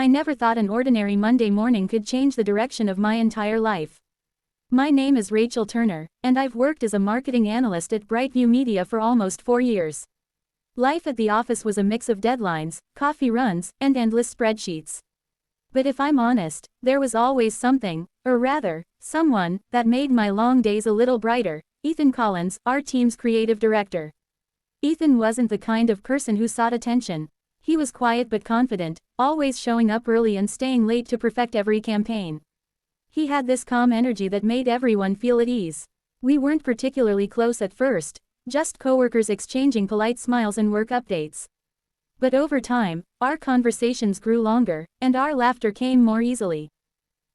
I never thought an ordinary Monday morning could change the direction of my entire life. My name is Rachel Turner, and I've worked as a marketing analyst at Brightview Media for almost 4 years. Life at the office was a mix of deadlines, coffee runs, and endless spreadsheets. But if I'm honest, there was always something, or rather, someone, that made my long days a little brighter: Ethan Collins, our team's creative director. Ethan wasn't the kind of person who sought attention. He was quiet but confident, always showing up early and staying late to perfect every campaign. He had this calm energy that made everyone feel at ease. We weren't particularly close at first, just coworkers exchanging polite smiles and work updates. But over time, our conversations grew longer, and our laughter came more easily.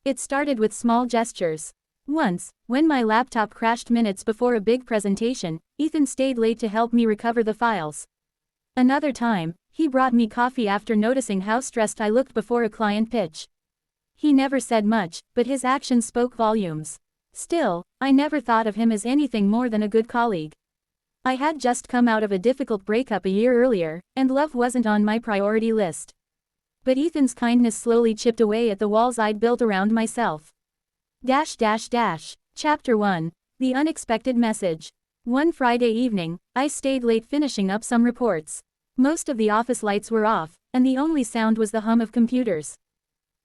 It started with small gestures. Once, when my laptop crashed minutes before a big presentation, Ethan stayed late to help me recover the files. Another time, he brought me coffee after noticing how stressed I looked before a client pitch. He never said much, but his actions spoke volumes. Still, I never thought of him as anything more than a good colleague. I had just come out of a difficult breakup a year earlier, and love wasn't on my priority list. But Ethan's kindness slowly chipped away at the walls I'd built around myself. Chapter 1. The Unexpected Message. One Friday evening, I stayed late finishing up some reports. Most of the office lights were off, and the only sound was the hum of computers.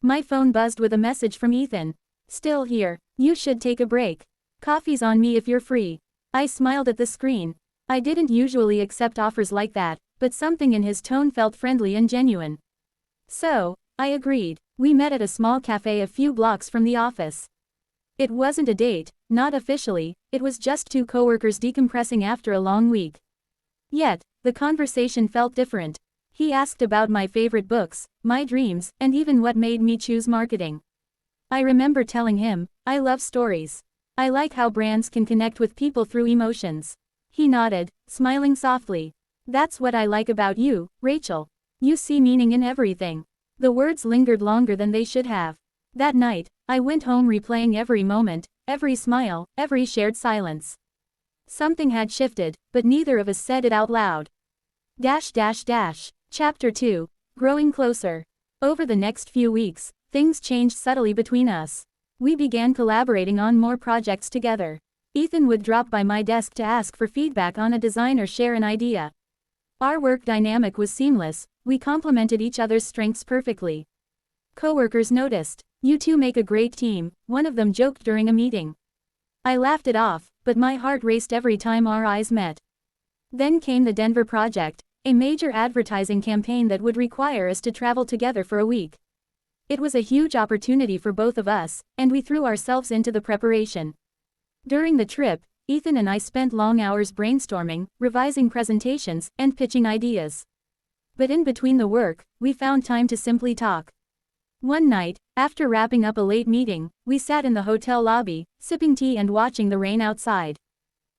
My phone buzzed with a message from Ethan. "Still here. You should take a break. Coffee's on me if you're free." I smiled at the screen. I didn't usually accept offers like that, but something in his tone felt friendly and genuine. So, I agreed. We met at a small cafe a few blocks from the office. It wasn't a date, not officially, it was just two coworkers decompressing after a long week. Yet, the conversation felt different. He asked about my favorite books, my dreams, and even what made me choose marketing. I remember telling him, I love stories. I like how brands can connect with people through emotions. He nodded, smiling softly. "That's what I like about you, Rachel. You see meaning in everything." The words lingered longer than they should have. That night, I went home replaying every moment, every smile, every shared silence. Something had shifted, but neither of us said it out loud. Chapter 2. Growing Closer. Over the next few weeks, things changed subtly between us. We began collaborating on more projects together. Ethan would drop by my desk to ask for feedback on a design or share an idea. Our work dynamic was seamless, we complemented each other's strengths perfectly. Coworkers noticed. "You two make a great team," one of them joked during a meeting. I laughed it off, but my heart raced every time our eyes met. Then came the Denver project, a major advertising campaign that would require us to travel together for a week. It was a huge opportunity for both of us, and we threw ourselves into the preparation. During the trip, Ethan and I spent long hours brainstorming, revising presentations, and pitching ideas. But in between the work, we found time to simply talk. One night, after wrapping up a late meeting, we sat in the hotel lobby, sipping tea and watching the rain outside.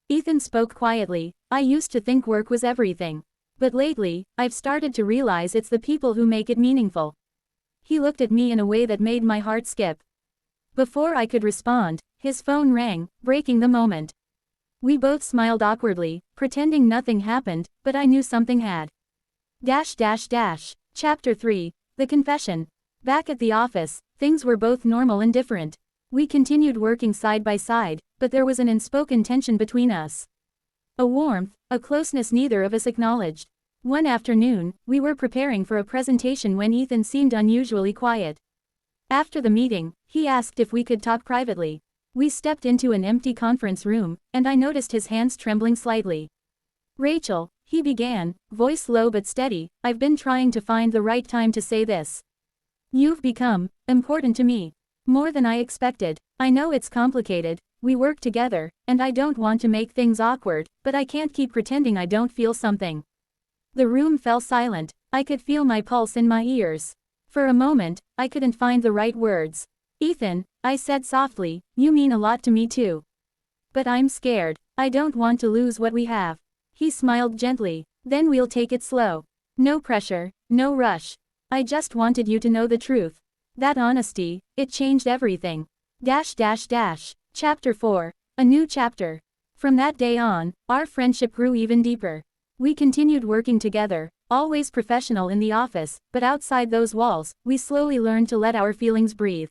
Ethan spoke quietly. "I used to think work was everything. But lately, I've started to realize it's the people who make it meaningful." He looked at me in a way that made my heart skip. Before I could respond, his phone rang, breaking the moment. We both smiled awkwardly, pretending nothing happened, but I knew something had. Chapter 3. The Confession. Back at the office, things were both normal and different. We continued working side by side, but there was an unspoken tension between us. A warmth, a closeness neither of us acknowledged. One afternoon, we were preparing for a presentation when Ethan seemed unusually quiet. After the meeting, he asked if we could talk privately. We stepped into an empty conference room, and I noticed his hands trembling slightly. "Rachel," he began, voice low but steady, "I've been trying to find the right time to say this. You've become important to me. More than I expected. I know it's complicated, we work together, and I don't want to make things awkward, but I can't keep pretending I don't feel something." The room fell silent. I could feel my pulse in my ears. For a moment, I couldn't find the right words. "Ethan," I said softly, "you mean a lot to me too. But I'm scared. I don't want to lose what we have." He smiled gently. "Then we'll take it slow. No pressure, no rush. I just wanted you to know the truth." That honesty, it changed everything. Chapter 4. A New Chapter. From that day on, our friendship grew even deeper. We continued working together, always professional in the office, but outside those walls, we slowly learned to let our feelings breathe.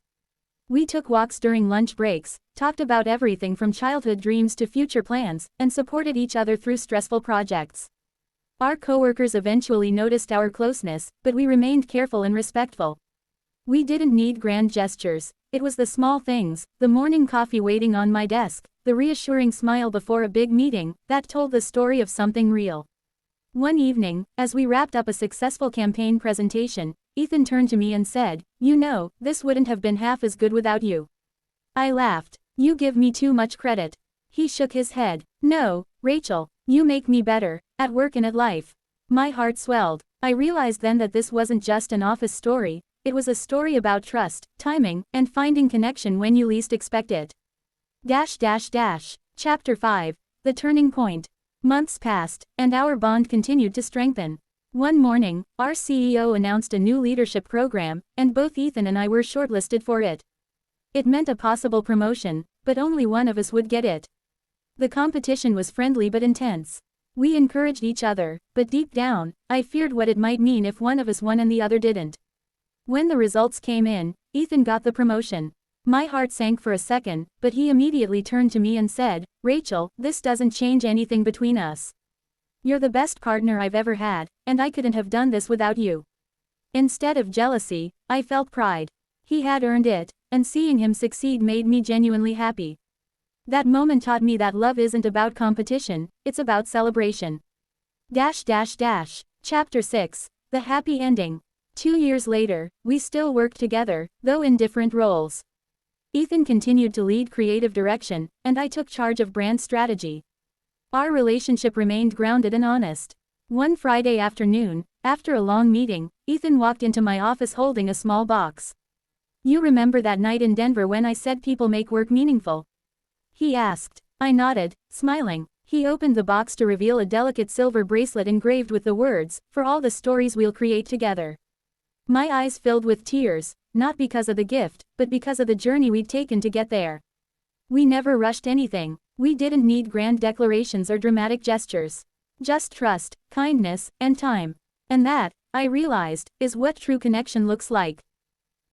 We took walks during lunch breaks, talked about everything from childhood dreams to future plans, and supported each other through stressful projects. Our coworkers eventually noticed our closeness, but we remained careful and respectful. We didn't need grand gestures. It was the small things, the morning coffee waiting on my desk, the reassuring smile before a big meeting, that told the story of something real. One evening, as we wrapped up a successful campaign presentation, Ethan turned to me and said, "You know, this wouldn't have been half as good without you." I laughed. "You give me too much credit." He shook his head. "No, Rachel, you make me better, at work and at life." My heart swelled. I realized then that this wasn't just an office story, it was a story about trust, timing, and finding connection when you least expect it. Chapter 5. The Turning Point. Months passed, and our bond continued to strengthen. One morning, our CEO announced a new leadership program, and both Ethan and I were shortlisted for it. It meant a possible promotion, but only one of us would get it. The competition was friendly but intense. We encouraged each other, but deep down, I feared what it might mean if one of us won and the other didn't. When the results came in, Ethan got the promotion. My heart sank for a second, but he immediately turned to me and said, "Rachel, this doesn't change anything between us. You're the best partner I've ever had, and I couldn't have done this without you." Instead of jealousy, I felt pride. He had earned it, and seeing him succeed made me genuinely happy. That moment taught me that love isn't about competition, it's about celebration. Chapter 6. The Happy Ending. 2 years later, we still worked together, though in different roles. Ethan continued to lead creative direction, and I took charge of brand strategy. Our relationship remained grounded and honest. One Friday afternoon, after a long meeting, Ethan walked into my office holding a small box. "You remember that night in Denver when I said people make work meaningful?" he asked. I nodded, smiling. He opened the box to reveal a delicate silver bracelet engraved with the words, "For all the stories we'll create together." My eyes filled with tears, not because of the gift, but because of the journey we'd taken to get there. We never rushed anything. We didn't need grand declarations or dramatic gestures. Just trust, kindness, and time. And that, I realized, is what true connection looks like.